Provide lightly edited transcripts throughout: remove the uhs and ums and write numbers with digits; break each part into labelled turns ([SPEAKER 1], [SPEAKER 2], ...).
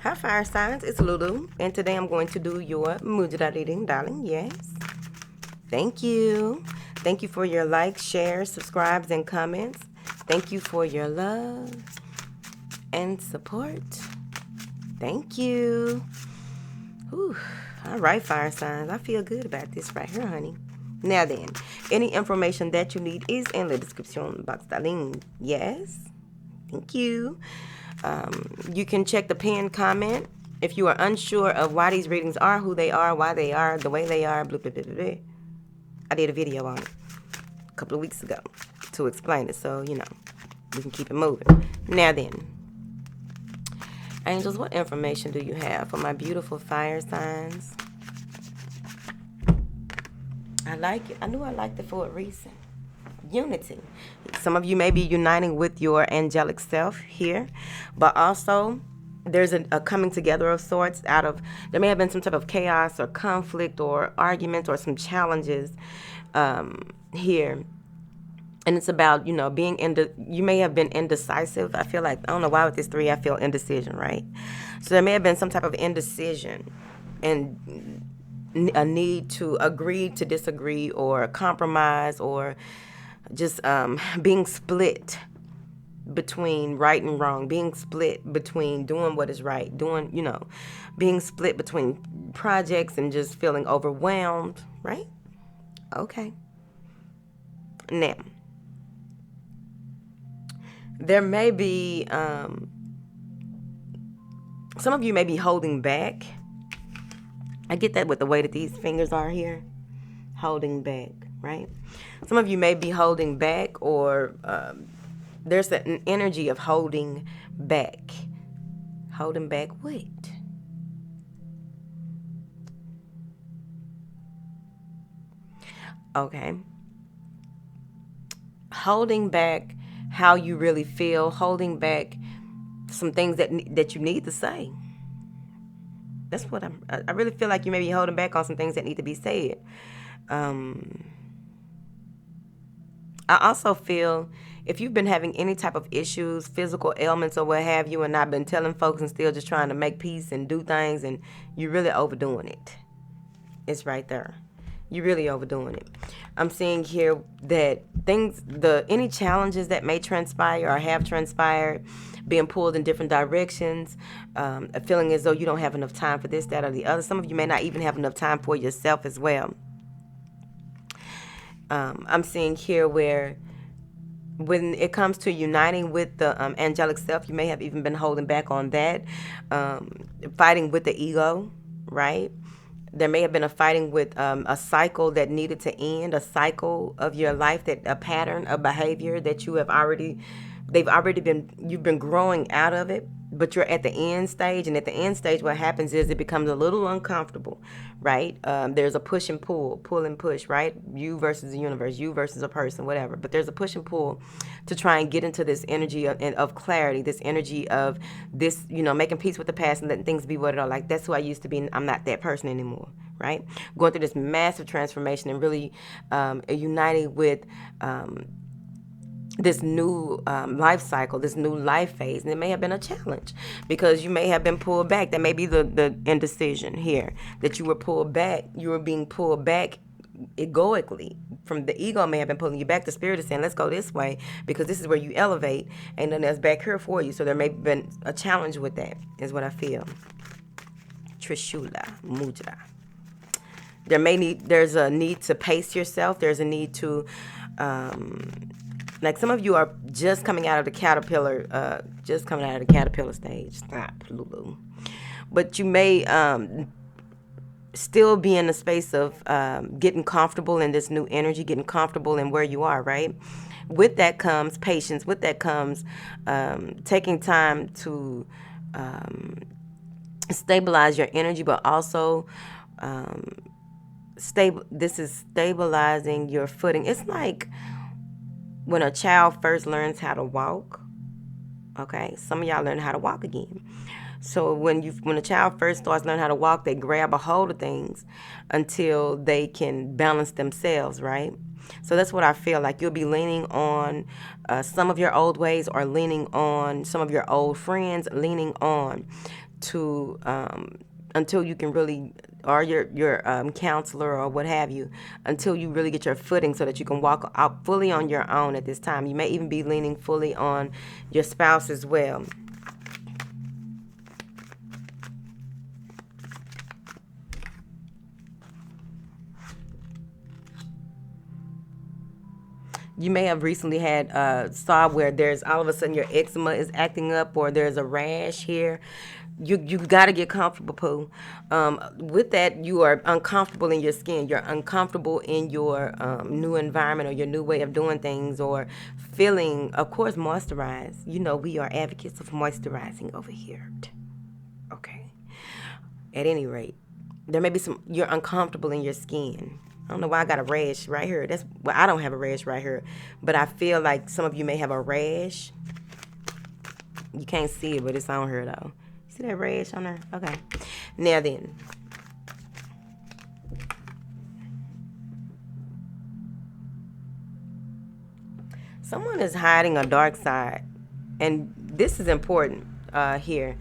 [SPEAKER 1] Hi, fire signs. It's Lulu, and today I'm going to do your mujra reading, darling. Yes. Thank you. Thank you for your likes, shares, subscribes, and comments. Thank you for your love and support. Thank you. Whew. All right, fire signs. I feel good about this right here, honey. Now then, any information that you need is in the description box, darling. Yes. Thank you. You can check the pinned comment if you are unsure of why these readings are who they are, why they are the way they are. Blah, blah, blah, blah, blah. I did a video on it a couple of weeks ago to explain it, so we can keep it moving. Now then, angels, what information do you have for my beautiful fire signs? I like it. I knew I liked it for a reason. Unity. Some of you may be uniting with your angelic self here, but also there's a coming together of sorts out of, there may have been some type of chaos or conflict or arguments or some challenges here. And it's about, being you may have been indecisive. I feel like, I don't know why with this 3, I feel indecision, right? So there may have been some type of indecision and a need to agree to disagree or compromise or just being split between right and wrong, being split between doing what is right, being split between projects and just feeling overwhelmed, right? Okay. Now, there may be, some of you may be holding back. I get that with the way that these fingers are here, holding back, right? Some of you may be holding back, or there's an energy of holding back. Holding back what? Okay. Holding back how you really feel, holding back some things that you need to say. That's what I really feel like you may be holding back on some things that need to be said. I also feel if you've been having any type of issues, physical ailments or what have you, and not been telling folks and still just trying to make peace and do things, and you're really overdoing it. It's right there. You're really overdoing it. I'm seeing here that any challenges that may transpire or have transpired, being pulled in different directions, feeling as though you don't have enough time for this, that, or the other. Some of you may not even have enough time for yourself as well. I'm seeing here where when it comes to uniting with the angelic self, you may have even been holding back on that, fighting with the ego, right? There may have been a fighting with a cycle that needed to end, a cycle of your life, a pattern of behavior that you've been growing out of it, but you're at the end stage. And at the end stage, what happens is it becomes a little uncomfortable, right? There's a push and pull and push, right? You versus the universe, you versus a person, whatever. But there's a push and pull to try and get into this energy of clarity, this energy of this, making peace with the past and letting things be what it are. Like, that's who I used to be. I'm not that person anymore, right? Going through this massive transformation and really uniting with this new life cycle, this new life phase. And it may have been a challenge because you may have been pulled back. That may be the indecision here, that you were pulled back. You were being pulled back egoically. From the ego may have been pulling you back. The spirit is saying, let's go this way because this is where you elevate. And then there's back here for you. So there may have been a challenge with that, is what I feel. Trishula Mudra. There's a need to pace yourself. There's a need to like some of you are just coming out of the caterpillar stage. Stop, Lulu. But you may still be in the space of getting comfortable in this new energy, getting comfortable in where you are, right? With that comes patience. With that comes taking time to stabilize your energy, but also this is stabilizing your footing. It's like when a child first learns how to walk, okay? Some of y'all learn how to walk again. So when a child first starts learning how to walk, they grab a hold of things until they can balance themselves, right? So that's what I feel like. You'll be leaning on some of your old ways, or leaning on some of your old friends, leaning on to until you can really, or your counselor or what have you, until you really get your footing so that you can walk out fully on your own at this time. You may even be leaning fully on your spouse as well. You may have recently had saw where there's all of a sudden your eczema is acting up, or there's a rash here. You got to get comfortable, Pooh. With that, you are uncomfortable in your skin. You're uncomfortable in your new environment or your new way of doing things, or feeling, of course, moisturized. You know, we are advocates of moisturizing over here. Okay. At any rate, there may be you're uncomfortable in your skin. I don't know why I got a rash right here. I don't have a rash right here, but I feel like some of you may have a rash. You can't see it, but it's on her though. See that rash on her? Okay. Now then, someone is hiding a dark side, and this is important here,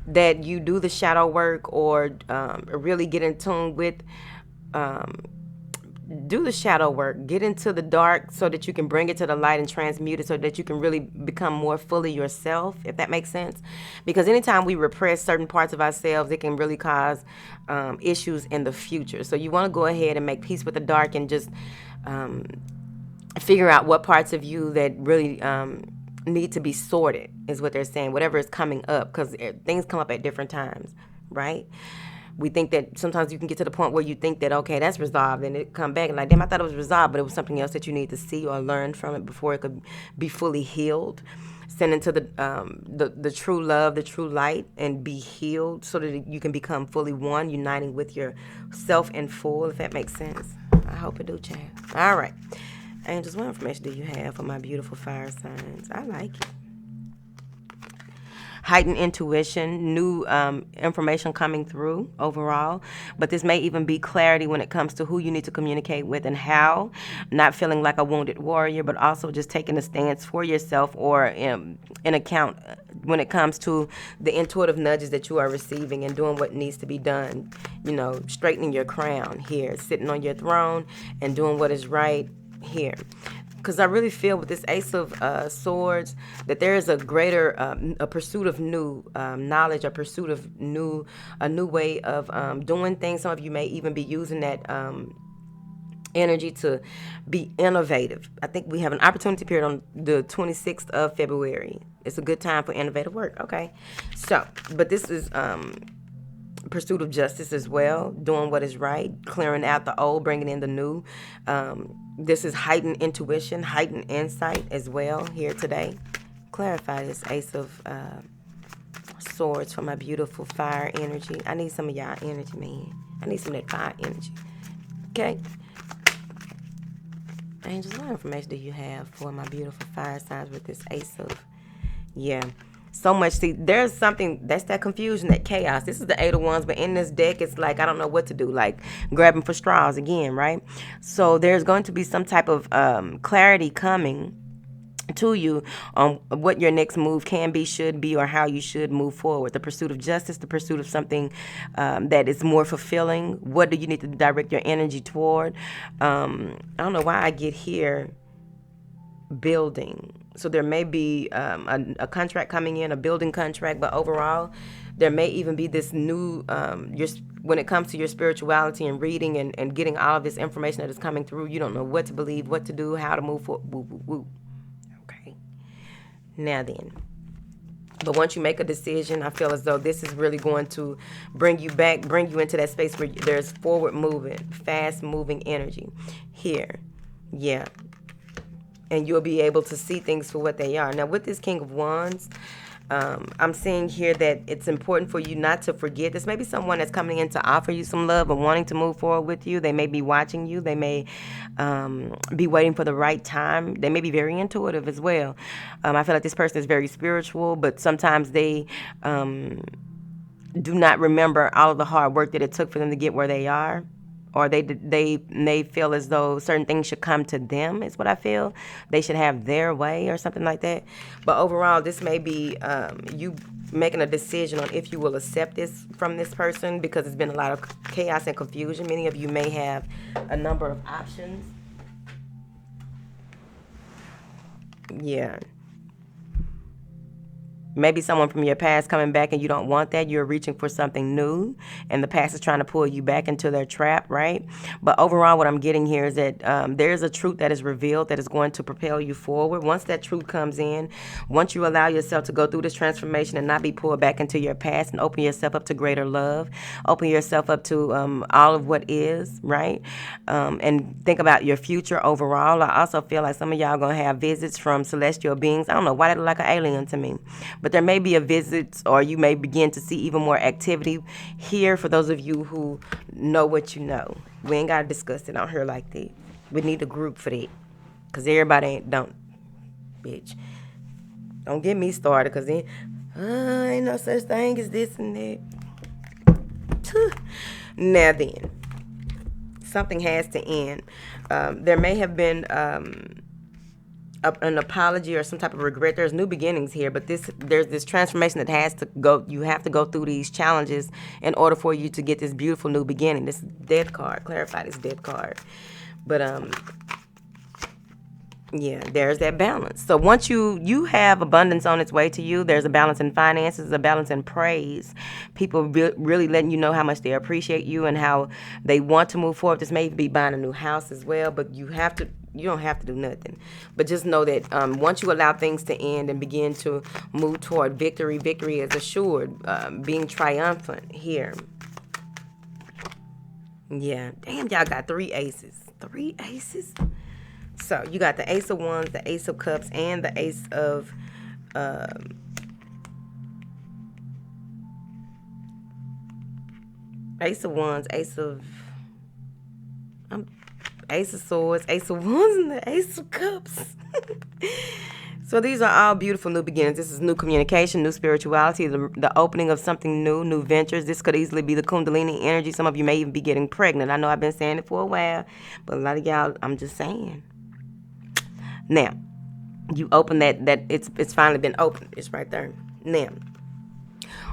[SPEAKER 1] that you do the shadow work, or really get in tune with. Do the shadow work, get into the dark so that you can bring it to the light and transmute it, so that you can really become more fully yourself, if that makes sense. Because anytime we repress certain parts of ourselves, it can really cause issues in the future. So you want to go ahead and make peace with the dark, and just figure out what parts of you that really need to be sorted, is what they're saying. Whatever is coming up, because things come up at different times, right? We think that sometimes you can get to the point where you think that, okay, that's resolved, and it come back and like, damn, I thought it was resolved, but it was something else that you need to see or learn from it before it could be fully healed. Send into the true love, the true light, and be healed, so that you can become fully one, uniting with yourself in full, if that makes sense. I hope it do, Chad. All right. Angels, what information do you have for my beautiful fire signs? I like it. Heightened intuition, new information coming through overall. But this may even be clarity when it comes to who you need to communicate with and how. Not feeling like a wounded warrior, but also just taking a stance for yourself, or in account when it comes to the intuitive nudges that you are receiving, and doing what needs to be done. You know, straightening your crown here, sitting on your throne, and doing what is right here. Because I really feel with this Ace of Swords that there is a greater a pursuit of new knowledge, a pursuit of a new way of doing things. Some of you may even be using that energy to be innovative. I think we have an opportunity period on the 26th of February. It's a good time for innovative work. Okay, so but this is pursuit of justice as well, doing what is right, clearing out the old, bringing in the new. This is heightened intuition, heightened insight as well here today. Clarify this Ace of Swords for my beautiful fire energy. I need some of y'all energy, man. I need some of that fire energy. Okay. Angels, what information do you have for my beautiful fire signs with this Ace of... Yeah. So much. See, there's something that's that confusion, that chaos. This is the Eight of Wands, but in this deck, it's like I don't know what to do, like grabbing for straws again, right? So there's going to be some type of clarity coming to you on what your next move can be, should be, or how you should move forward. The pursuit of justice, the pursuit of something that is more fulfilling. What do you need to direct your energy toward? I don't know why I get here building. So there may be a contract coming in, a building contract, but overall, there may even be this new, when it comes to your spirituality and reading and getting all of this information that is coming through, you don't know what to believe, what to do, how to move forward. Woo, woo, woo. Okay. Now then. But once you make a decision, I feel as though this is really going to bring you back, bring you into that space where there's forward moving, fast moving energy here. Yeah. And you'll be able to see things for what they are. Now, with this King of Wands, I'm seeing here that it's important for you not to forget. This may be someone that's coming in to offer you some love and wanting to move forward with you. They may be watching you. They may be waiting for the right time. They may be very intuitive as well. I feel like this person is very spiritual, but sometimes they do not remember all of the hard work that it took for them to get where they are, or they feel as though certain things should come to them, is what I feel. They should have their way or something like that. But overall, this may be you making a decision on if you will accept this from this person, because it's been a lot of chaos and confusion. Many of you may have a number of options. Yeah. Maybe someone from your past coming back and you don't want that. You're reaching for something new, and the past is trying to pull you back into their trap, right? But overall, what I'm getting here is that there's a truth that is revealed that is going to propel you forward. Once that truth comes in, once you allow yourself to go through this transformation and not be pulled back into your past, and open yourself up to greater love, open yourself up to all of what is, right? And think about your future overall. I also feel like some of y'all going to have visits from celestial beings. I don't know why they look like an alien to me. But there may be a visit, or you may begin to see even more activity here for those of you who know what you know. We ain't got to discuss it on here like that. We need a group for that. Because everybody bitch. Don't get me started, because then, ain't no such thing as this and that. Now then, something has to end. There may have been an apology or some type of regret. There's new beginnings here, but there's this transformation that has to go. You have to go through these challenges in order for you to get this beautiful new beginning. This death card, clarify this death card. But yeah, there's that balance. So once you have abundance on its way to you, there's a balance in finances, a balance in praise. People really letting you know how much they appreciate you and how they want to move forward. This may be buying a new house as well, but you don't have to do nothing. But just know that once you allow things to end and begin to move toward victory, victory is assured, being triumphant here. Yeah, damn, y'all got 3 aces. 3 aces? So you got the Ace of Wands, the Ace of Cups, and the Ace of Wands, Ace of Swords, Ace of Wands, and the Ace of Cups. So these are all beautiful new beginnings. This is new communication, new spirituality, the opening of something new, new ventures. This could easily be the Kundalini energy. Some of you may even be getting pregnant. I know I've been saying it for a while, but a lot of y'all, I'm just saying. Now, you open that it's finally been opened. It's right there. Now,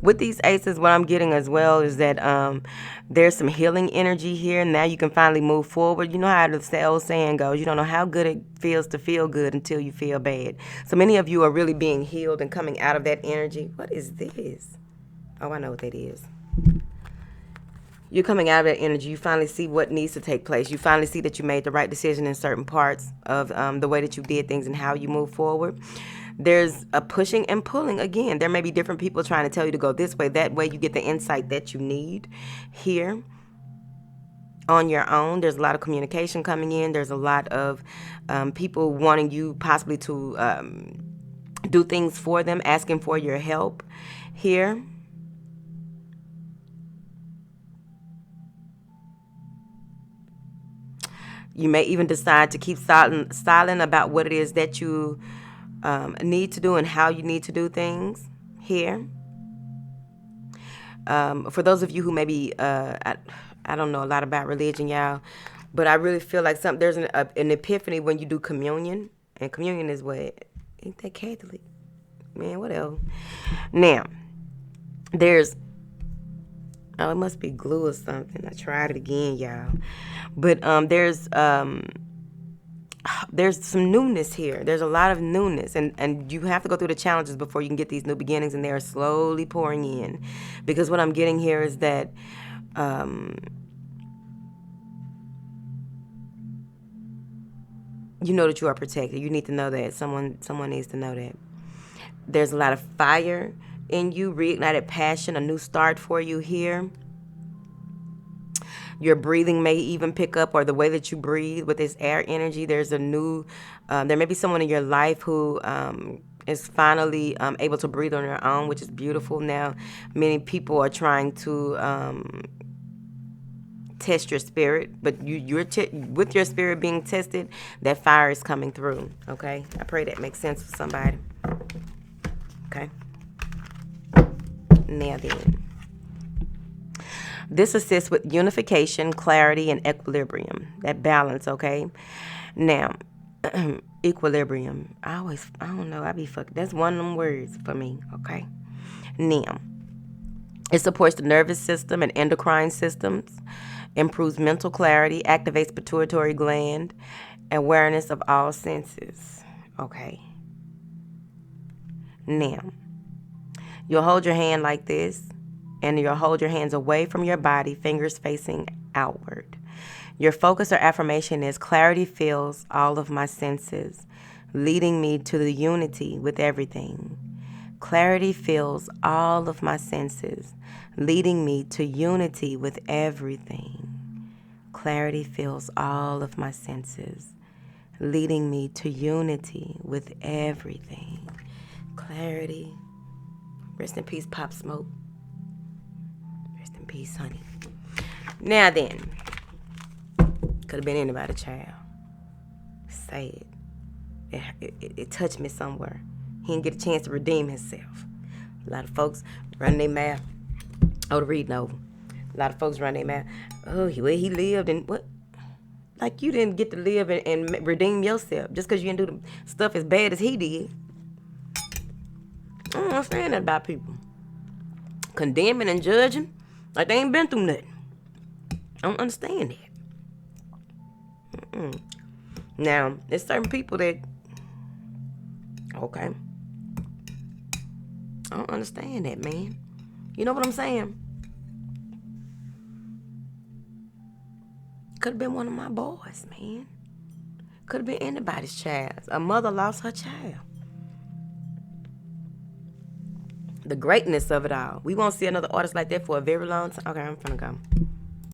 [SPEAKER 1] with these aces, what I'm getting as well is that there's some healing energy here. Now you can finally move forward. You know how the old saying goes, you don't know how good it feels to feel good until you feel bad. So many of you are really being healed and coming out of that energy. What is this? Oh, I know what that is. You're coming out of that energy. You finally see what needs to take place. You finally see that you made the right decision in certain parts of the way that you did things and how you move forward. There's a pushing and pulling. Again, there may be different people trying to tell you to go this way, that way. You get the insight that you need here on your own. There's a lot of communication coming in. There's a lot of people wanting you possibly to do things for them, asking for your help here. You may even decide to keep silent about what it is that you need to do and how you need to do things here. For those of you who maybe, I don't know a lot about religion, y'all, but I really feel like there's an epiphany when you do communion. And communion is what? Ain't that Catholic? Man, whatever. Now, it must be glue or something. I tried it again, y'all. But there's some newness here. There's a lot of newness, and you have to go through the challenges before you can get these new beginnings, and they are slowly pouring in. Because what I'm getting here is that you know that you are protected. You need to know that. Someone needs to know that. There's a lot of fire in you, reignited passion, a new start for you here. Your breathing may even pick up, or the way that you breathe with this air energy. There's a new, there may be someone in your life who is finally able to breathe on their own, which is beautiful. Now, many people are trying to test your spirit, but with your spirit being tested, that fire is coming through. Okay, I pray that makes sense for somebody. Okay. Now then, This assists with unification, clarity, and equilibrium. That balance, okay? Now, equilibrium. I don't know, I be fucked. That's one of them words for me, okay? Now, it supports the nervous system and endocrine systems, improves mental clarity, activates pituitary gland, awareness of all senses, okay? Now, you'll hold your hand like this, and you'll hold your hands away from your body, fingers facing outward. Your focus or affirmation is clarity fills all of my senses, leading me to the unity with everything. Clarity fills all of my senses, leading me to unity with everything. Clarity fills all of my senses, leading me to unity with everything. Clarity. Rest in peace, Pop Smoke. Rest in peace, honey. Now then, could have been anybody's child. Sad. It touched me somewhere. He didn't get a chance to redeem himself. A lot of folks run their mouth. Oh, the reading over. A lot of folks run their mouth. Oh, where he lived and what? Like you didn't get to live and redeem yourself just because you didn't do the stuff as bad as he did. I don't understand that about people. Condemning and judging like they ain't been through nothing. I don't understand that. Now, there's certain people that, okay, I don't understand that, man. You know what I'm saying? Could have been one of my boys, man. Could have been anybody's child. A mother lost her child. The greatness of it all. We won't see another artist like that for a very long time. Okay, I'm finna go.